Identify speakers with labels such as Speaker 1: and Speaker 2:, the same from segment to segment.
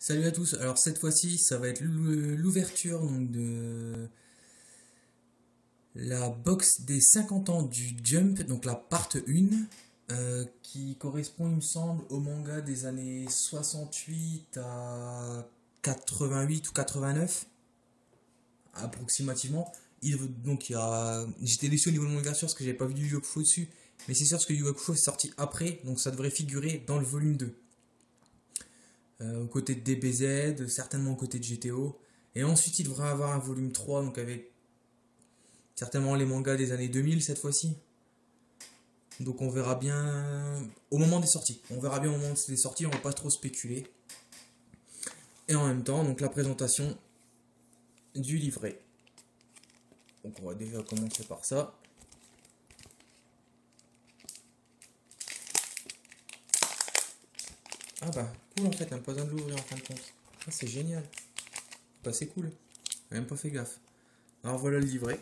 Speaker 1: Salut à tous, alors cette fois-ci ça va être l'ouverture donc, de la box des 50 ans du Jump, donc la part 1, qui correspond il me semble au manga des années 68 à 88 ou 89 approximativement. Donc j'étais déçu au niveau de mon ouverture parce que j'avais pas vu du Yu Yu Hakusho dessus, mais c'est sûr parce que Yu Yu Hakusho est sorti après, donc ça devrait figurer dans le volume 2. Aux côtés de DBZ, certainement aux côtés de GTO. Et ensuite, il devrait avoir un volume 3, donc avec certainement les mangas des années 2000 cette fois-ci. Donc on verra bien au moment des sorties. On verra bien au moment des sorties, on va pas trop spéculer. Et en même temps, donc la présentation du livret. Donc on va déjà commencer par ça. Ah bah cool en fait, elle n'a pas besoin de l'ouvrir en fin de compte. Ah, c'est génial. Bah c'est cool. J'ai même pas fait gaffe. Alors voilà le livret.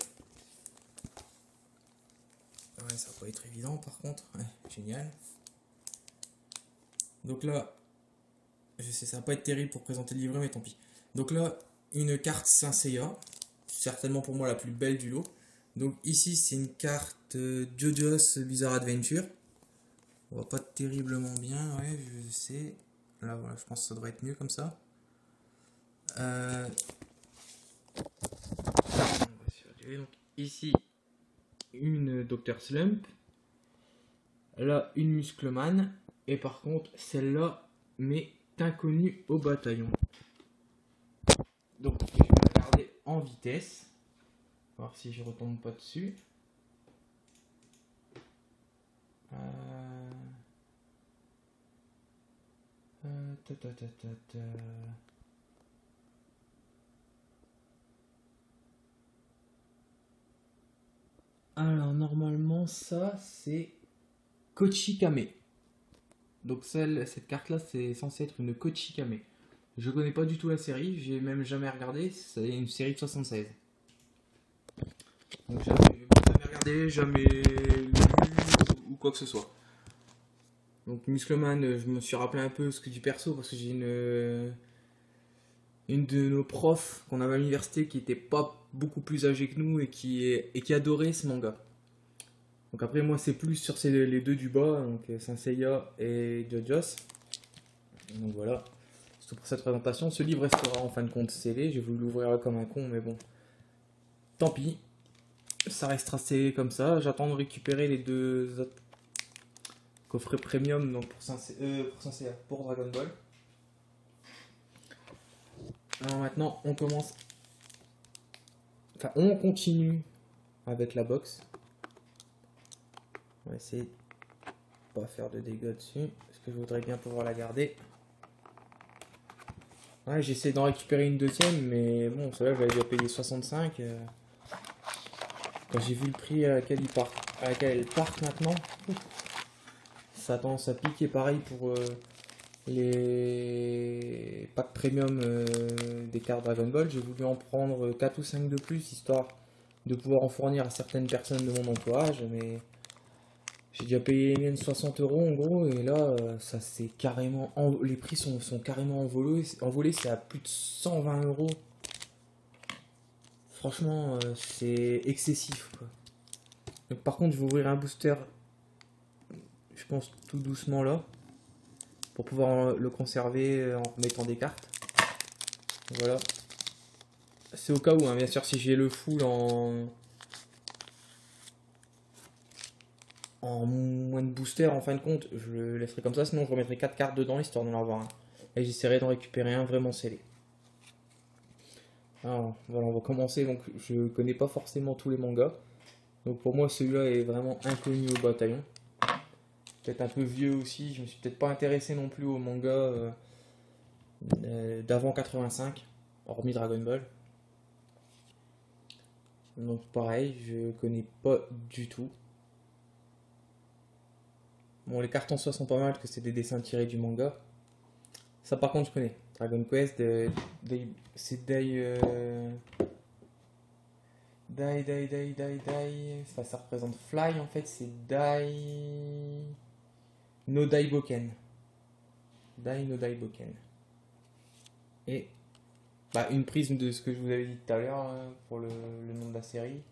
Speaker 1: Ouais, ça va pas être évident par contre. Ouais, génial. Donc là, je sais, ça va pas être terrible pour présenter le livret, mais tant pis. Donc là, une carte Saint Seiya, certainement pour moi la plus belle du lot. Donc ici, c'est une carte JoJo's Bizarre Adventure. On voit pas terriblement bien, ouais, je sais. Là, voilà, je pense que ça devrait être mieux comme ça. Euh, donc ici, une Dr Slump. Là, une Muscleman. Et par contre, celle-là m'est inconnue au bataillon. Donc, je vais regarder en vitesse. Voir si je retombe pas dessus. Ta, ta, ta, ta, ta. Alors, normalement, ça, c'est Kochikame. Donc, cette carte-là, c'est censé être une Kochikame. Je connais pas du tout la série, j'ai même jamais regardé. C'est une série de 76. Donc, jamais regardé, jamais lu ou quoi que ce soit. Donc, Muscleman, je me suis rappelé un peu ce que du perso parce que j'ai une de nos profs qu'on avait à l'université qui était pas beaucoup plus âgée que nous et qui adorait ce manga. Donc après moi c'est plus sur les deux du bas, donc Saint Seiya et JoJo's. Donc voilà, c'est tout pour cette présentation. Ce livre restera en fin de compte scellé, j'ai voulu l'ouvrir là comme un con mais bon, tant pis. Ça restera scellé comme ça, j'attends de récupérer les deux autres coffrets premium donc pour Saint Seiya, pour Dragon Ball. Alors maintenant on commence, enfin on continue avec la box. On va essayer de pas faire de dégâts dessus, parce que je voudrais bien pouvoir la garder. Ouais, j'essaie d'en récupérer une deuxième, mais bon, celle-là, je l'avais déjà payé 65. Quand j'ai vu le prix à laquelle elle part maintenant, ça a tendance à piquer. Pareil pour les packs premium des cartes Dragon Ball. J'ai voulu en prendre 4 ou 5 de plus, histoire de pouvoir en fournir à certaines personnes de mon entourage, mais j'ai déjà payé les miennes 60 euros en gros, et là, ça c'est carrément. Les prix sont carrément envolés, c'est à plus de 120 euros. Franchement, c'est excessif quoi. Donc, par contre, je vais ouvrir un booster, je pense tout doucement là, pour pouvoir le conserver en remettant des cartes. Voilà. C'est au cas où, hein, bien sûr, si j'ai le full en moins de booster en fin de compte, je le laisserai comme ça, sinon je remettrai 4 cartes dedans histoire d'en avoir un. Et j'essaierai d'en récupérer un vraiment scellé. Alors voilà, on va commencer. Donc je connais pas forcément tous les mangas. Donc pour moi celui-là est vraiment inconnu au bataillon. Peut-être un peu vieux aussi, je me suis peut-être pas intéressé non plus aux mangas d'avant 85, hormis Dragon Ball. Donc pareil, je connais pas du tout. Bon, les cartons soit sont pas mal, que c'est des dessins tirés du manga. Ça par contre je connais. Dragon Quest, c'est Dai. Ça représente Fly en fait, c'est Dai. No Dai Boken. Dai no Dai Boken. Et bah, une prisme de ce que je vous avais dit tout à l'heure pour le nom de la série,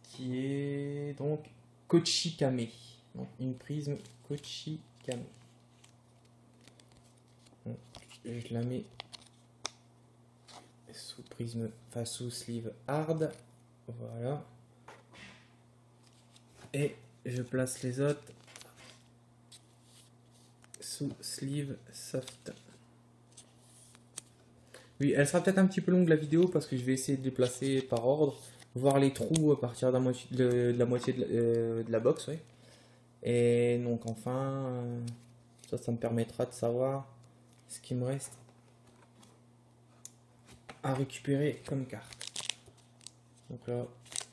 Speaker 1: qui est donc Kochikame. Donc une prisme Kochikame. Donc, je la mets sous prisme, enfin sous sleeve hard. Voilà. Et je place les autres sous sleeve soft. Oui, elle sera peut-être un petit peu longue la vidéo parce que je vais essayer de les placer par ordre, voir les trous à partir de la moitié de la box. Ouais. Et donc enfin, ça me permettra de savoir ce qui me reste à récupérer comme carte. Donc là,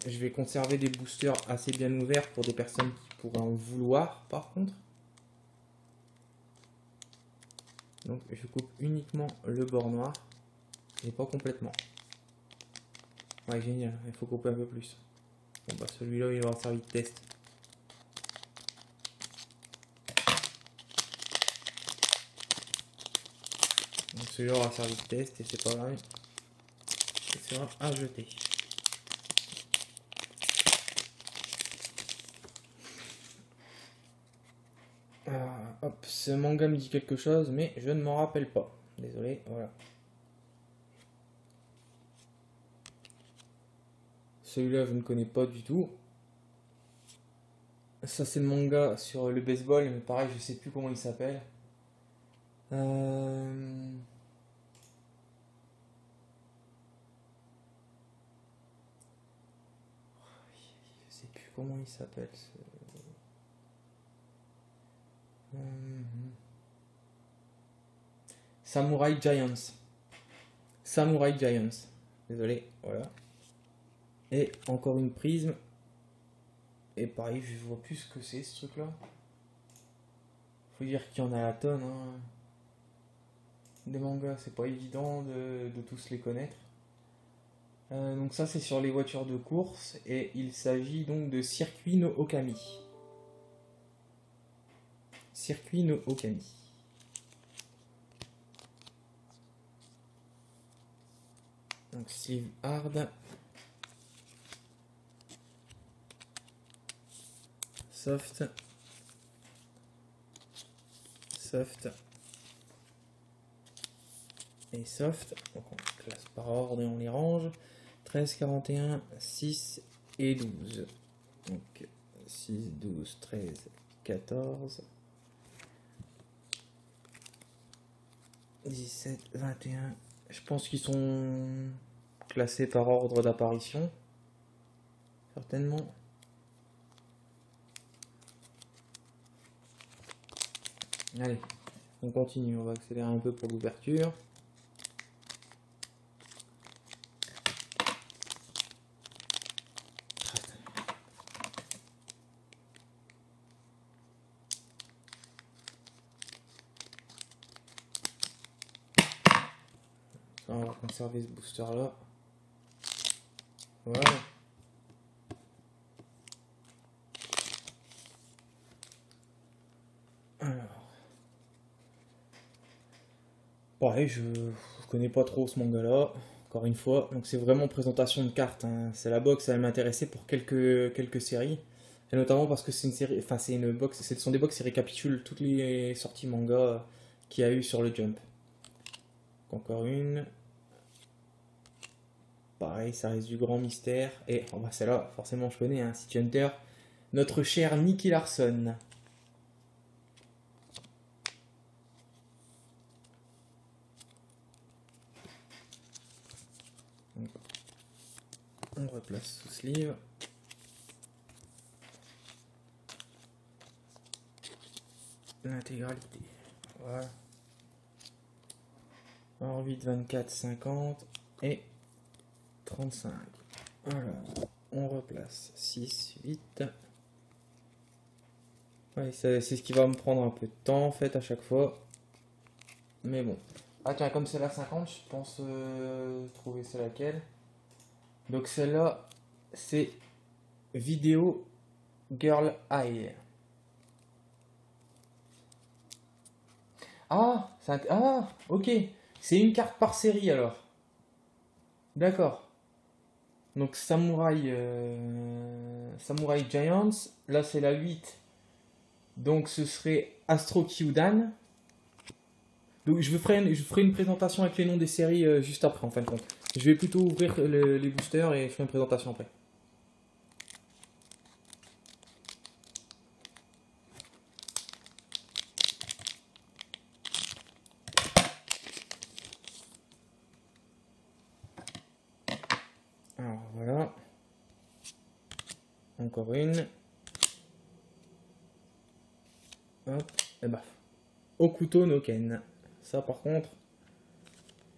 Speaker 1: je vais conserver des boosters assez bien ouverts pour des personnes qui pourraient en vouloir par contre. Donc je coupe uniquement le bord noir et pas complètement. Ouais, génial, il faut couper un peu plus. Bon bah celui-là il va avoir servi de test. Donc celui-là aura servi de test et c'est pas grave. Il sera à jeter. Hop, ce manga me dit quelque chose, mais je ne m'en rappelle pas. Désolé, voilà. Celui-là, je ne connais pas du tout. Ça, c'est le manga sur le baseball, mais pareil, je sais plus comment il s'appelle. Je sais plus comment il s'appelle. Samurai Giants. Samurai Giants. Désolé, voilà. Et encore une prisme. Et pareil, je vois plus ce que c'est ce truc-là. Faut dire qu'il y en a la tonne. Hein. Des mangas, c'est pas évident de tous les connaître. Donc ça c'est sur les voitures de course et il s'agit donc de Circuit no Okami. Circuit no Okami. Donc sleeve hard. Soft. Soft. Et soft. Donc on classe par ordre et on les range. 13, 41, 6 et 12. Donc 6, 12, 13, 14, 17, 21. Je pense qu'ils sont classés par ordre d'apparition. Certainement. Allez, on continue. On va accélérer un peu pour l'ouverture. On va conserver ce booster là. Voilà. Alors. Pareil, je connais pas trop ce manga là. Encore une fois. Donc c'est vraiment présentation de cartes. Hein. C'est la box, elle m'intéressait pour quelques séries. Et notamment parce que c'est une série. Enfin c'est une box. Ce sont des box qui récapitulent toutes les sorties manga qu'il y a eu sur le Jump. Donc, encore une. Pareil, ça reste du grand mystère. Et oh bah celle-là, forcément, je connais, hein, City Hunter. Notre cher Nicky Larson. On replace sous sleeve. L'intégralité. Voilà. En 8, 24, 50 et 35. Alors, on replace 6, 8. Ouais, c'est ce qui va me prendre un peu de temps en fait à chaque fois. Mais bon. Ah tiens, comme c'est la 50, je pense trouver c'est laquelle. Donc celle-là, c'est Vidéo Girl Eye. Ah, ok. C'est une carte par série alors. D'accord. Donc Samurai Giants, là c'est la 8. Donc ce serait Astro Kyudan. Donc je ferai une présentation avec les noms des séries juste après en fin de compte. Je vais plutôt ouvrir les boosters et je ferai une présentation après. Alors voilà. Encore une. Hop. Et baf. Okuto no Ken. Ça par contre,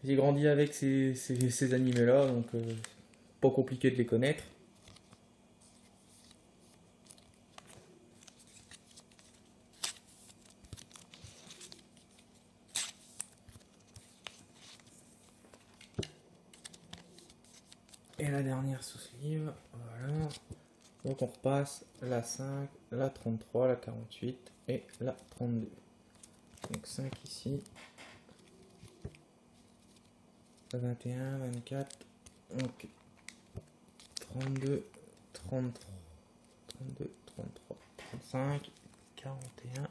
Speaker 1: j'ai grandi avec ces animés-là, donc pas compliqué de les connaître. Et la dernière sous sleeve, voilà. Donc on repasse la 5, la 33, la 48 et la 32. Donc 5 ici. 21, 24, ok. 32, 33, 32, 33, 35, 41.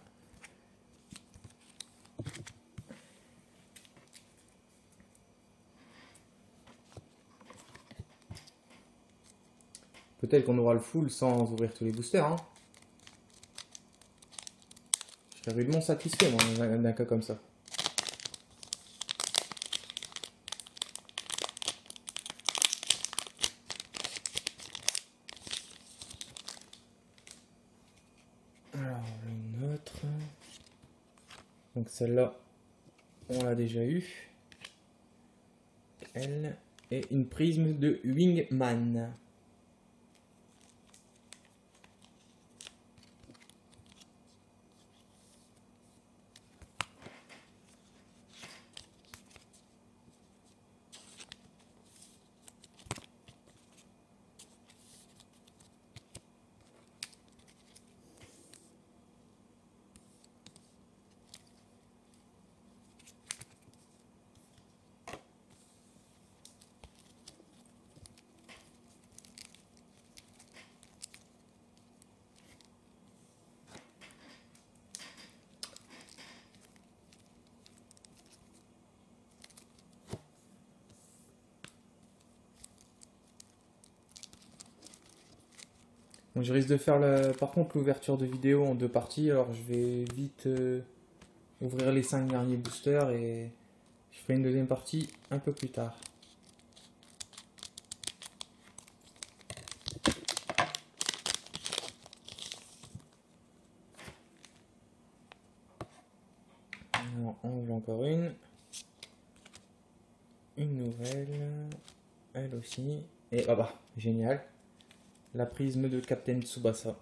Speaker 1: Peut-être qu'on aura le full sans ouvrir tous les boosters. Hein. Je serais rudement satisfait moi, d'un cas comme ça. Alors, une autre. Donc celle-là, on l'a déjà eu. Elle et une prisme de Wingman. Donc, je risque de faire par contre l'ouverture de vidéo en deux parties, alors je vais vite ouvrir les 5 derniers boosters et je ferai une deuxième partie un peu plus tard. Alors, on ouvre encore une. Une nouvelle. Elle aussi. Et ah bah, génial. La prisme de Captain Tsubasa.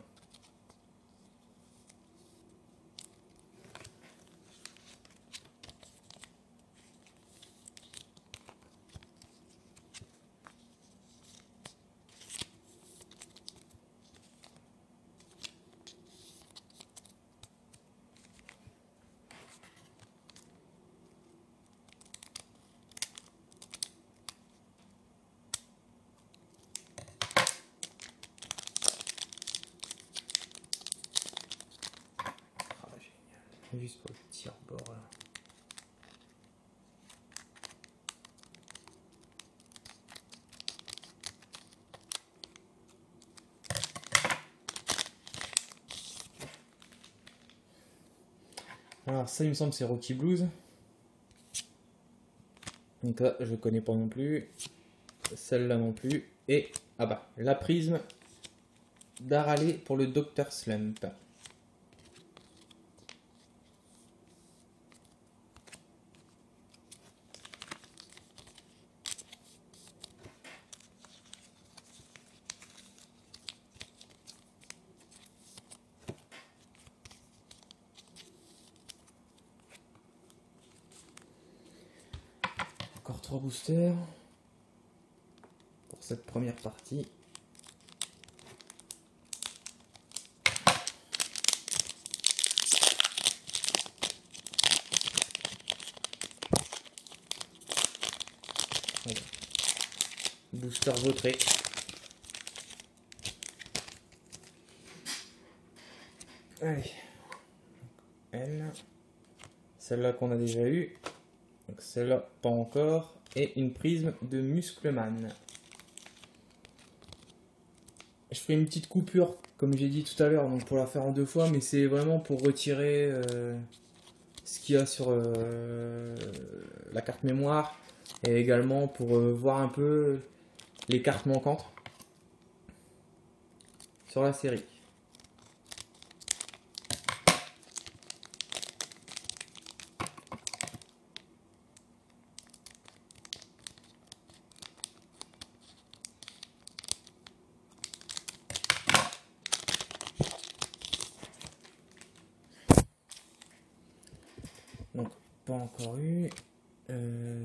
Speaker 1: Ah, génial. Juste pour le petit rebord là. Alors ça il me semble c'est Rocky Blues. Donc là je connais pas non plus. Celle-là non plus. Et ah bah la prisme d'Arale pour le Dr Slump. Encore 3 boosters pour cette première partie. Booster vautré. Allez. Elle. Celle-là qu'on a déjà eue. Donc celle-là, pas encore. Et une prisme de Muscleman. Je ferai une petite coupure, comme j'ai dit tout à l'heure, donc pour la faire en 2 fois, mais c'est vraiment pour retirer ce qu'il y a sur la carte mémoire et également pour voir un peu les cartes manquantes sur la série. Donc, pas encore eu.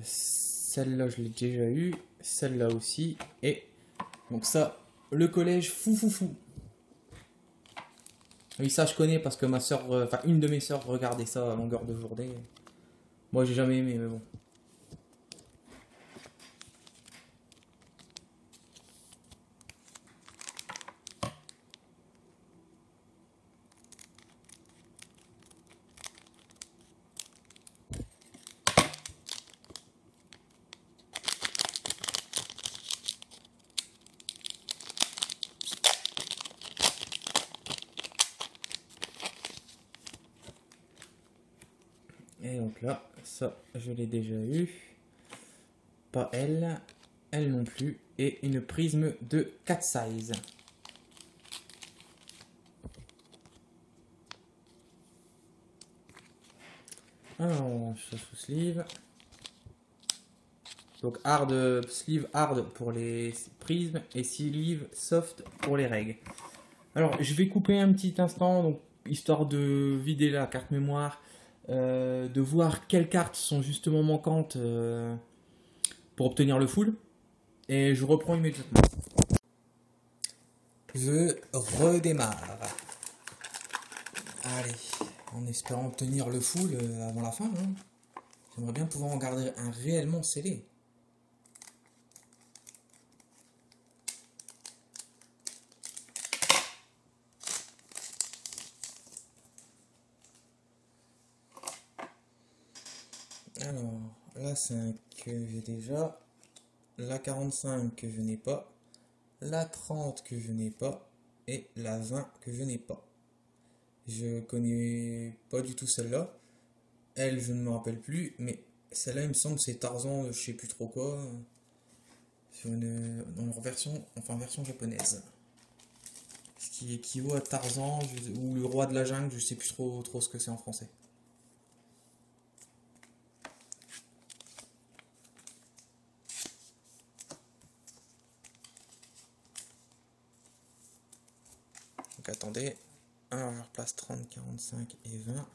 Speaker 1: Celle-là, je l'ai déjà eu. Celle-là aussi. Et donc ça, le collège fou fou fou. Oui, ça je connais parce que ma soeur, enfin une de mes soeurs regardait ça à longueur de journée. Moi j'ai jamais aimé, mais bon. Et donc là, ça je l'ai déjà eu. Pas elle, elle non plus. Et une prisme de 4 size. Alors on range ça sous sleeve. Donc hard sleeve hard pour les prismes et sleeve soft pour les règles. Alors je vais couper un petit instant, donc histoire de vider la carte mémoire, de voir quelles cartes sont justement manquantes pour obtenir le full. Et je reprends immédiatement. Je redémarre. Allez, en espérant obtenir le full avant la fin. Hein. J'aimerais bien pouvoir en garder un réellement scellé. Alors, la 5 que j'ai déjà, la 45 que je n'ai pas, la 30 que je n'ai pas et la 20 que je n'ai pas. Je connais pas du tout celle-là. Elle, je ne me rappelle plus, mais celle-là, il me semble, c'est Tarzan, je sais plus trop quoi, dans leur version, enfin version japonaise. Ce qui équivaut à Tarzan ou le roi de la jungle, je sais plus trop ce que c'est en français. Donc attendez, alors je replace 30, 45 et 20.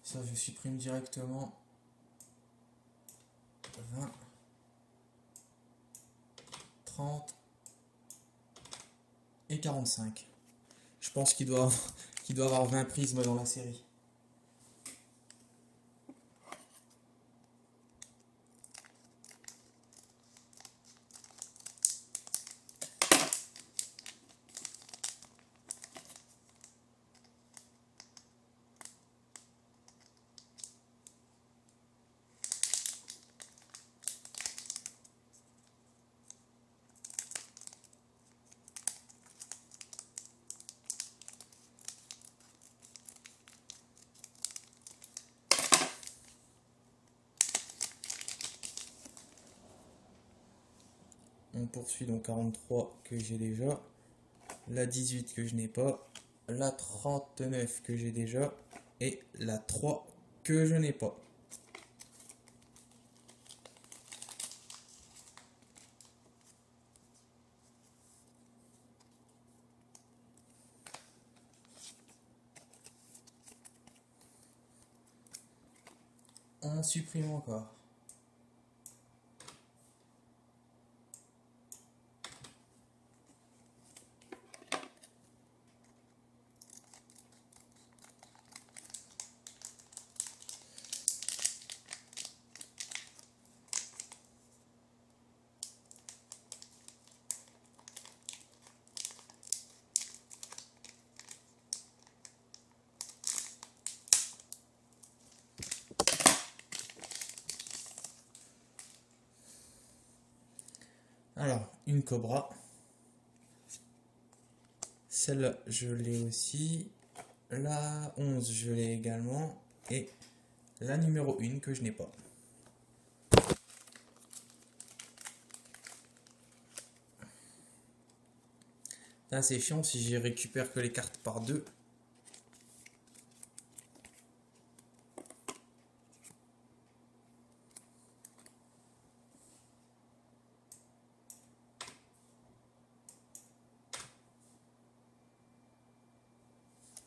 Speaker 1: Ça, je supprime directement 20, 30 et 45. Je pense qu'il doit avoir 20 prismes dans la série. On poursuit donc 43 que j'ai déjà, la 18 que je n'ai pas, la 39 que j'ai déjà et la 3 que je n'ai pas. On supprime encore. Alors, une Cobra. Celle-là, je l'ai aussi. La 11, je l'ai également. Et la numéro 1 que je n'ai pas. Là, c'est chiant si j'y récupère que les cartes par deux.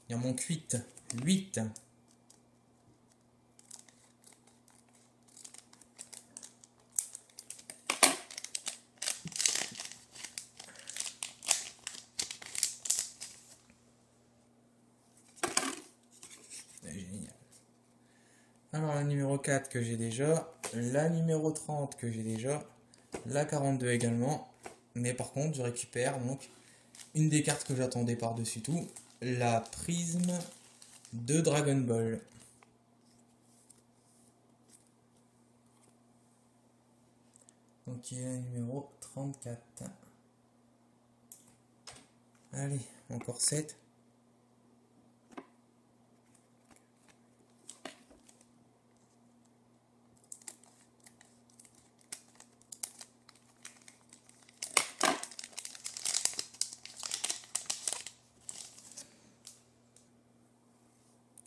Speaker 1: Il en manque 8. 8. Génial. Alors la numéro 4 que j'ai déjà, la numéro 30 que j'ai déjà, la 42 également. Mais par contre, je récupère donc une des cartes que j'attendais par-dessus tout, la prisme de Dragon Ball. Donc il y a la numéro 34. Allez, encore 7.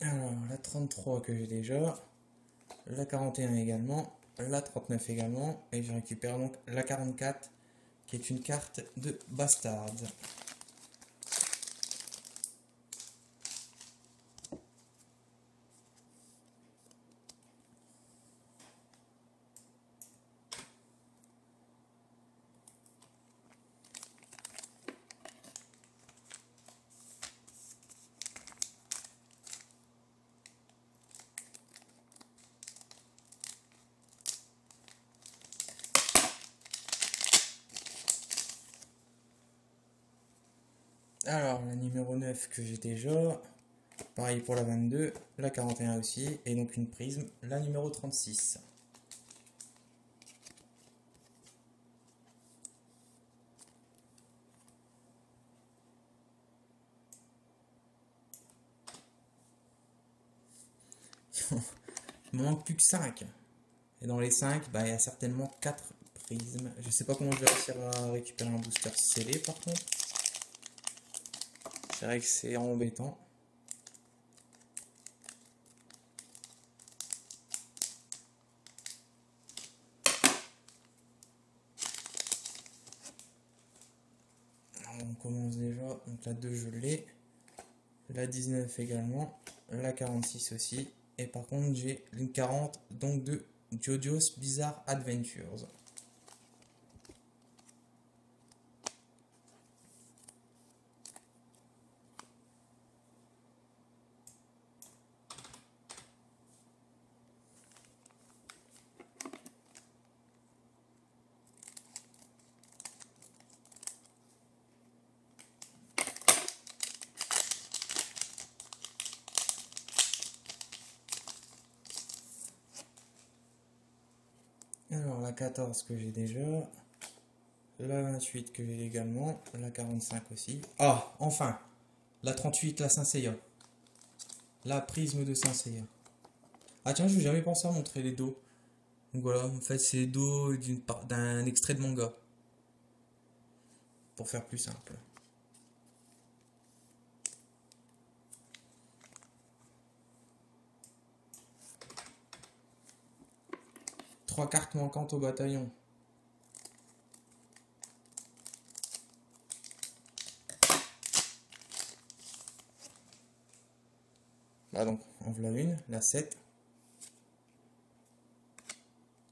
Speaker 1: Alors, la 33 que j'ai déjà, la 41 également, la 39 également, et je récupère donc la 44 qui est une carte de Bastard. Alors, la numéro 9 que j'ai déjà, pareil pour la 22, la 41 aussi, et donc une prisme, la numéro 36. Il me manque plus que 5. Et dans les 5, bah, il y a certainement 4 prismes. Je sais pas comment je vais réussir à récupérer un booster scellé par contre. C'est vrai que c'est embêtant. On commence déjà. Donc la 2 je l'ai. La 19 également. La 46 aussi. Et par contre j'ai une 40 donc de JoJo's Bizarre Adventures. Alors la 14 que j'ai déjà, la 28 que j'ai également, la 45 aussi. Ah, enfin, la 38, la Saint Seiya. La prisme de Saint Seiya. Ah tiens, je n'ai jamais pensé à montrer les dos. Donc voilà, en fait c'est les dos d'un extrait de manga. Pour faire plus simple. Trois cartes manquantes au bataillon. Là donc, en voilà une, la 7.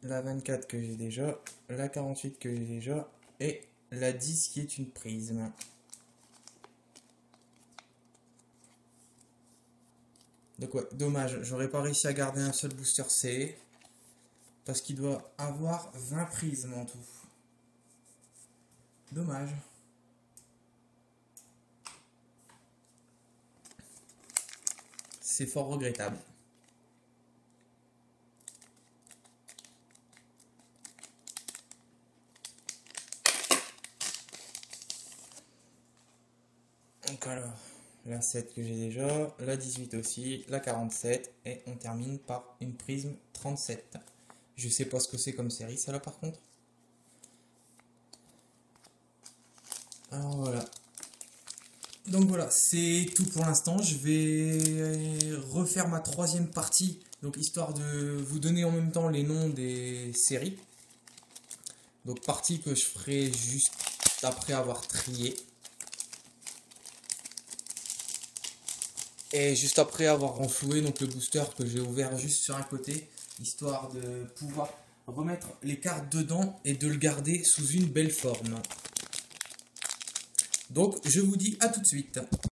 Speaker 1: La 24 que j'ai déjà, la 48 que j'ai déjà, et la 10 qui est une prisme. Donc ouais, dommage, j'aurais pas réussi à garder un seul booster C, parce qu'il doit avoir 20 prismes en tout. Dommage. C'est fort regrettable. Donc alors, la 7 que j'ai déjà, la 18 aussi, la 47, et on termine par une prisme 37. Je sais pas ce que c'est comme série, ça là par contre. Alors voilà. Donc voilà, c'est tout pour l'instant. Je vais refaire ma troisième partie, donc histoire de vous donner en même temps les noms des séries. Donc partie que je ferai juste après avoir trié. Et juste après avoir renfloué donc le booster que j'ai ouvert juste sur un côté, histoire de pouvoir remettre les cartes dedans et de le garder sous une belle forme. Donc je vous dis à tout de suite.